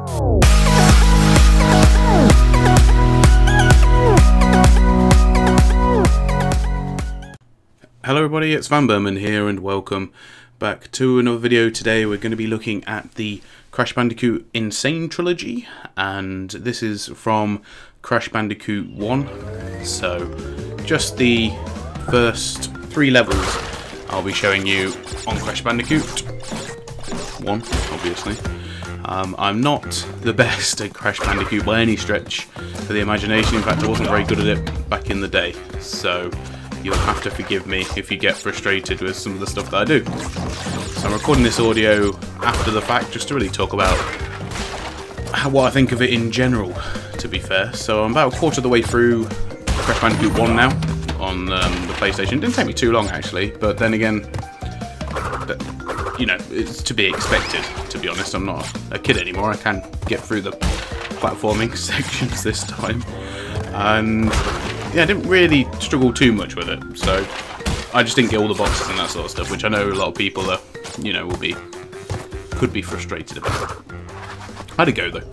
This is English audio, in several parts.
Hello everybody, it's vanburman here and welcome back to another video. Today we're going to be looking at the Crash Bandicoot N-Sane Trilogy, and this is from Crash Bandicoot 1. So just the first 3 levels I'll be showing you on Crash Bandicoot 1, obviously. I'm not the best at Crash Bandicoot by any stretch of the imagination. In fact, I wasn't very good at it back in the day, so you'll have to forgive me if you get frustrated with some of the stuff that I do. So I'm recording this audio after the fact just to really talk about what I think of it in general, to be fair. So I'm about a quarter of the way through Crash Bandicoot 1 now on the PlayStation. It didn't take me too long actually, but then again, you know, it's to be expected, to be honest. I'm not a kid anymore. I can get through the platforming sections this time. And yeah, I didn't really struggle too much with it, so I just didn't get all the boxes and that sort of stuff, which I know a lot of people are, you know, could be frustrated about. How'd it go though?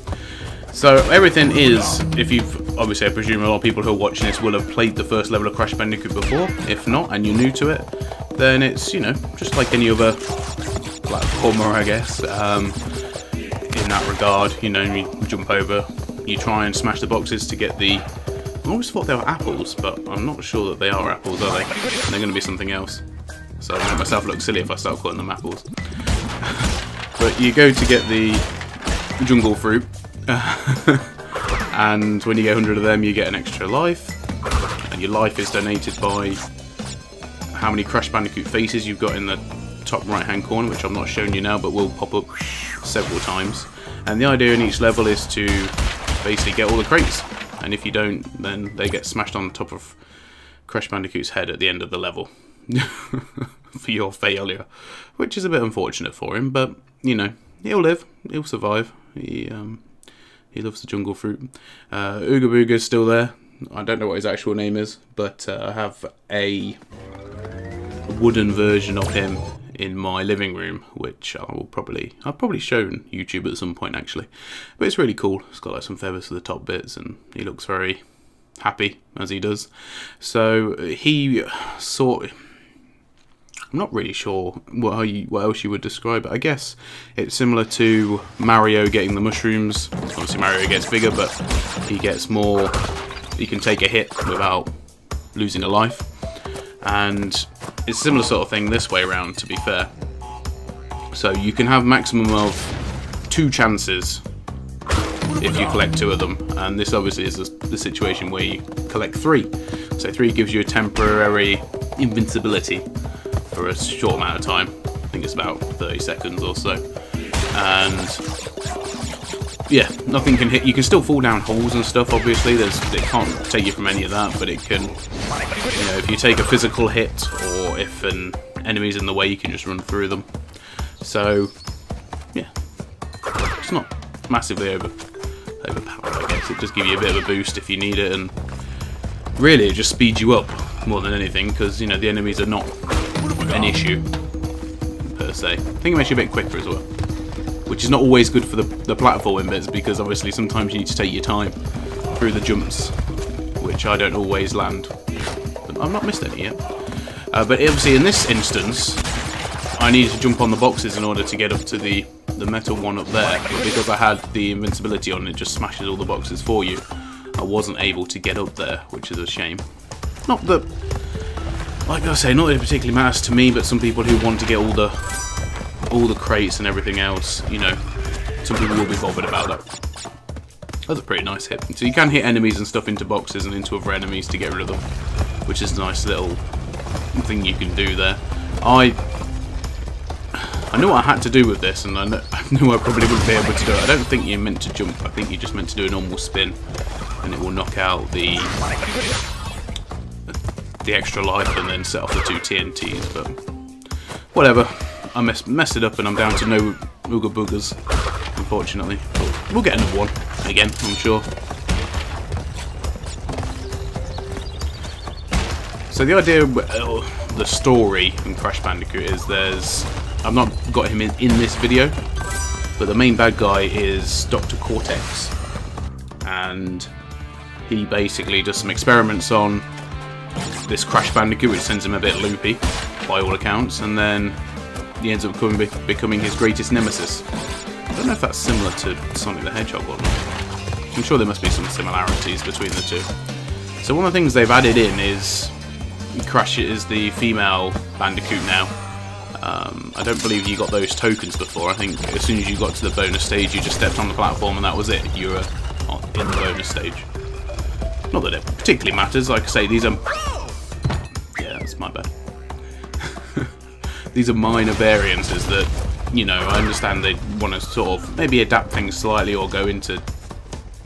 So everything is, if you've, obviously I presume a lot of people who are watching this will have played the first level of Crash Bandicoot before. If not, and you're new to it, then it's, you know, just like any other platformer, I guess. In that regard, you know, you jump over, you try and smash the boxes to get the... I always thought they were apples, but I'm not sure that they are apples, are they? They're going to be something else. So I make myself look silly if I start calling them apples. But you go to get the jungle fruit, and when you get 100 of them, you get an extra life. And your life is donated by how many Crash Bandicoot faces you've got in the top right-hand corner, which I'm not showing you now, but will pop up several times. And the idea in each level is to basically get all the crates. And if you don't, then they get smashed on top of Crash Bandicoot's head at the end of the level for your failure, which is a bit unfortunate for him. But you know, he'll live, he'll survive. He loves the jungle fruit. Ooga Booga's still there. I don't know what his actual name is, but I have a wooden version of him in my living room, which I've probably shown YouTube at some point actually, but it's really cool. It's got like some feathers for the top bits, and he looks very happy as he does. So he sort, I'm not really sure what else you would describe it. I guess it's similar to Mario getting the mushrooms. Obviously Mario gets bigger, but he gets more, he can take a hit without losing a life. And it's a similar sort of thing this way around, to be fair. So you can have maximum of 2 chances if you collect 2 of them, and this obviously is the situation where you collect 3. So 3 gives you a temporary invincibility for a short amount of time. I think it's about 30 seconds or so. And yeah, nothing can hit. You can still fall down holes and stuff, obviously. It can't take you from any of that, but it can, you know, if you take a physical hit or if an enemy's in the way, you can just run through them. So yeah, it's not massively overpowered, I guess. It just gives you a bit of a boost if you need it, and really it just speeds you up more than anything, because, you know, the enemies are not an issue per se. I think it makes you a bit quicker as well, which is not always good for the platforming bits, because obviously sometimes you need to take your time through the jumps, which I don't always land. But I've not missed any yet. But obviously in this instance, I needed to jump on the boxes in order to get up to the metal one up there, but because I had the invincibility on, it just smashes all the boxes for you. I wasn't able to get up there, which is a shame. Not that, like I say, not that it particularly matters to me, but some people who want to get all the crates and everything else, you know, some people will be bothered about that. That's a pretty nice hit. So you can hit enemies and stuff into boxes and into other enemies to get rid of them, which is a nice little thing you can do there. I knew what I had to do with this, and I knew I probably wouldn't be able to do it. I don't think you're meant to jump. I think you're just meant to do a normal spin, and it will knock out the extra life and then set off the 2 TNTs, but whatever. I messed it up and I'm down to no Ooga Boogers, unfortunately. But we'll get another one again, I'm sure. So the idea, the story in Crash Bandicoot is I've not got him in this video, But the main bad guy is Dr. Cortex, and he basically does some experiments on this Crash Bandicoot, which sends him a bit loopy, by all accounts, and then he ends up becoming his greatest nemesis. I don't know if that's similar to Sonic the Hedgehog or not. I'm sure there must be some similarities between the two. So one of the things they've added in is Crash is the female Bandicoot now. I don't believe you got those tokens before. I think as soon as you got to the bonus stage, you just stepped on the platform and that was it. You were in the bonus stage. Not that it particularly matters. Like I say, these are... Yeah, that's my bad. These are minor variances that, you know, I understand they want to sort of maybe adapt things slightly or go into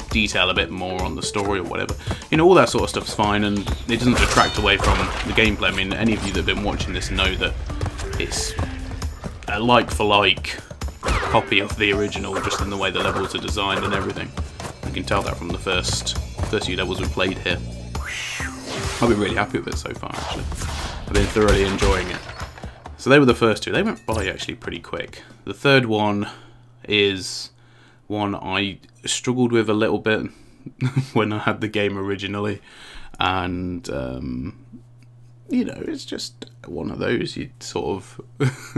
detail a bit more on the story or whatever. You know, all that sort of stuff's fine, and it doesn't detract away from the gameplay. I mean, any of you that have been watching this know that it's a like-for-like copy of the original, just in the way the levels are designed and everything. You can tell that from the first few levels we've played here. I've been really happy with it so far, actually. I've been thoroughly enjoying it. So they were the first two. They went by actually pretty quick. The third one is one I struggled with a little bit when I had the game originally, and you know, it's just one of those you sort of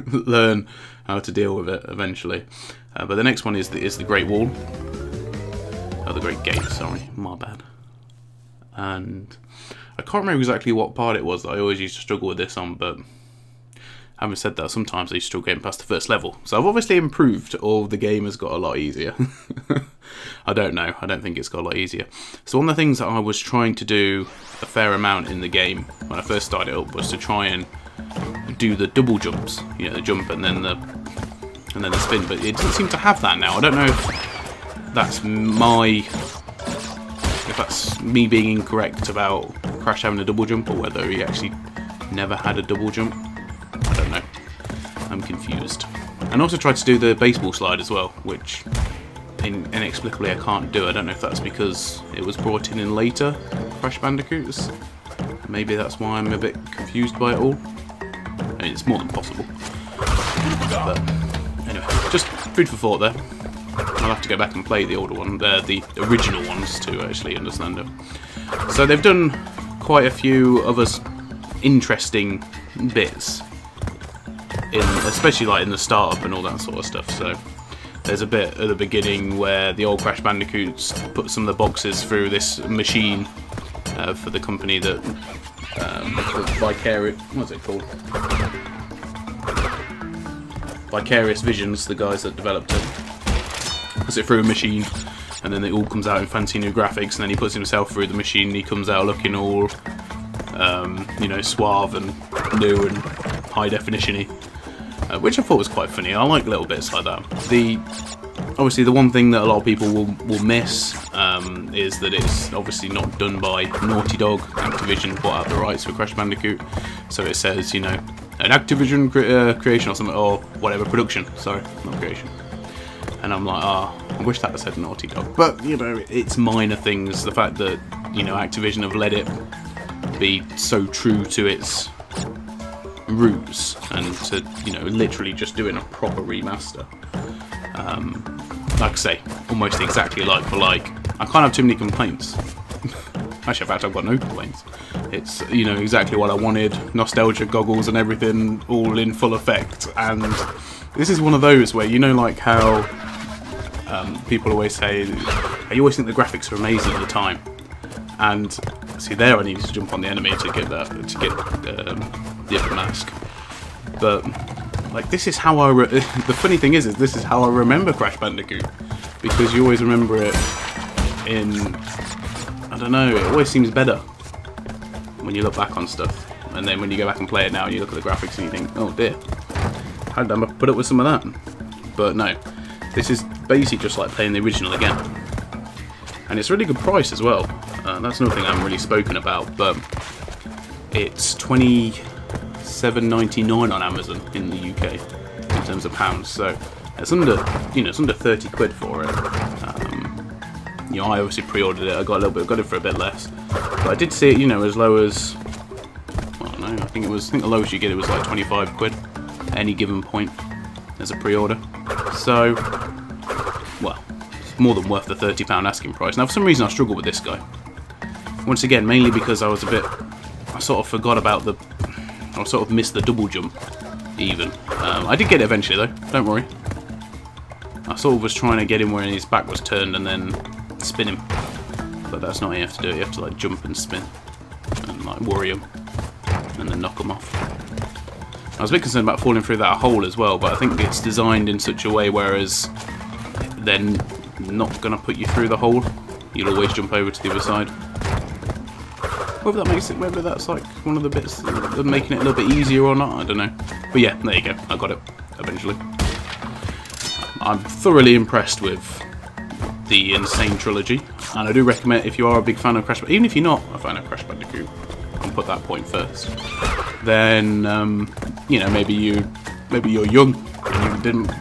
learn how to deal with it eventually. But the next one is the Great Wall. Oh, the Great Gate, sorry, my bad. And I can't remember exactly what part it was that I always used to struggle with this on, but having said that, sometimes I struggle getting past the first level. So I've obviously improved, or the game has got a lot easier. I don't know, I don't think it's got a lot easier. So one of the things that I was trying to do a fair amount in the game when I first started up was to try and do the double jumps. You know, the jump and then the spin, but it doesn't seem to have that now. I don't know if that's me being incorrect about Crash having a double jump, or whether he actually never had a double jump. I don't know. I'm confused. And also tried to do the baseball slide as well, which inexplicably I can't do. I don't know if that's because it was brought in later Crash Bandicoots. Maybe that's why I'm a bit confused by it all. I mean, it's more than possible. But anyway, just food for thought there. I'll have to go back and play the older one, the original ones, to actually understand them. So they've done quite a few other interesting bits, especially like in the startup and all that sort of stuff. So there's a bit at the beginning where the old Crash Bandicoots put some of the boxes through this machine for the company that Vicarious, what's it called? Vicarious Visions, the guys that developed it. Puts it through a machine, and then it all comes out in fancy new graphics, and then he puts himself through the machine and he comes out looking all you know, suave and new and high definition-y, which I thought was quite funny. I like little bits like that. Obviously the one thing that a lot of people will miss is that it's obviously not done by Naughty Dog. Activision bought out the rights for Crash Bandicoot, so it says, you know, an Activision creation or something, or whatever, production, sorry, not creation. And I'm like, I wish that had said Naughty Dog. But, you know, it's minor things. The fact that, you know, Activision have let it be so true to its roots, and to, you know, literally just doing a proper remaster. Like I say, almost exactly like for like. I can't have too many complaints. Actually, in fact, I've got no complaints. It's, you know, exactly what I wanted. Nostalgia goggles and everything, all in full effect. And this is one of those where, you know, like how people always say, you always think the graphics are amazing at the time. And see, there I needed to jump on the enemy to get that, the other mask. But like, this is how the funny thing is this is how I remember Crash Bandicoot, because you always remember it in, I don't know, it always seems better when you look back on stuff, and then when you go back and play it now, you look at the graphics and you think, oh dear, how did I put up with some of that? But no, this is basically just like playing the original again, and it's a really good price as well. That's another thing I haven't really spoken about, but it's $27.99 on Amazon in the UK in terms of pounds, so it's under, you know, it's under 30 quid for it. You know, I obviously pre-ordered it. I got it for a bit less, but I did see it, you know, as low as, I don't know, I think the lowest you get it was like 25 quid at any given point as a pre-order. So more than worth the £30 asking price. Now, for some reason, I struggle with this guy. Once again, mainly because I sort of forgot about I sort of missed the double jump, even. I did get it eventually, though, don't worry. I sort of was trying to get him where his back was turned and then spin him. But that's not how you have to do it, you have to like jump and spin. And like worry him. And then knock him off. I was a bit concerned about falling through that hole as well, but I think it's designed in such a way whereas they're not going to put you through the hole. You'll always jump over to the other side. Whether that makes it, whether that's like one of the bits of making it a little bit easier or not, I don't know. But yeah, there you go, I got it, eventually. I'm thoroughly impressed with the N-Sane Trilogy, and I do recommend, if you are a big fan of Crash Bandicoot, even if you're not a fan of Crash Bandicoot, I'll put that point first, then, you know, maybe you're young,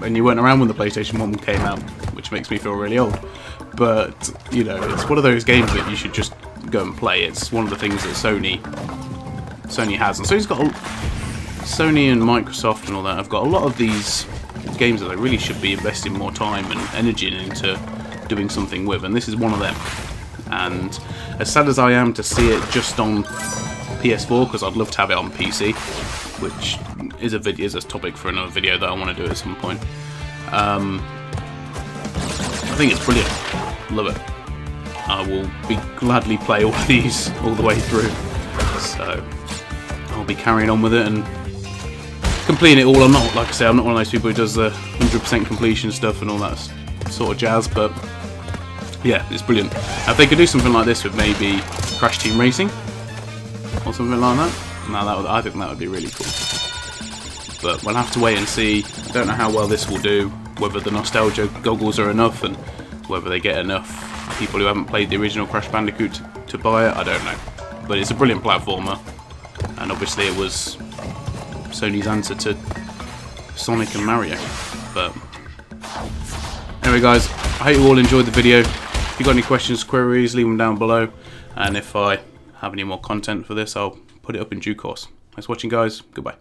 and you weren't around when the PlayStation 1 came out, which makes me feel really old. But, you know, it's one of those games that you should just go and play. It's one of the things that Sony has, and Sony and Microsoft and all that have got a lot of these games that they really should be investing more time and energy into doing something with, and this is one of them. And as sad as I am to see it just on PS4, because I'd love to have it on PC, which is a topic for another video that I want to do at some point. I think it's brilliant. Love it. I will gladly play all of these all the way through. So I'll be carrying on with it and completing it all. I'm not, like I say, I'm not one of those people who does the 100% completion stuff and all that sort of jazz, but yeah, it's brilliant. Now, if they could do something like this with maybe Crash Team Racing or something like that, I think that would be really cool. But we'll have to wait and see. I don't know how well this will do, whether the nostalgia goggles are enough and whether they get enough people who haven't played the original Crash Bandicoot to buy it, I don't know. But it's a brilliant platformer, and obviously it was Sony's answer to Sonic and Mario. But anyway guys, I hope you all enjoyed the video. If you've got any questions, queries, leave them down below, and if I have any more content for this, I'll put it up in due course. Thanks for watching guys, goodbye.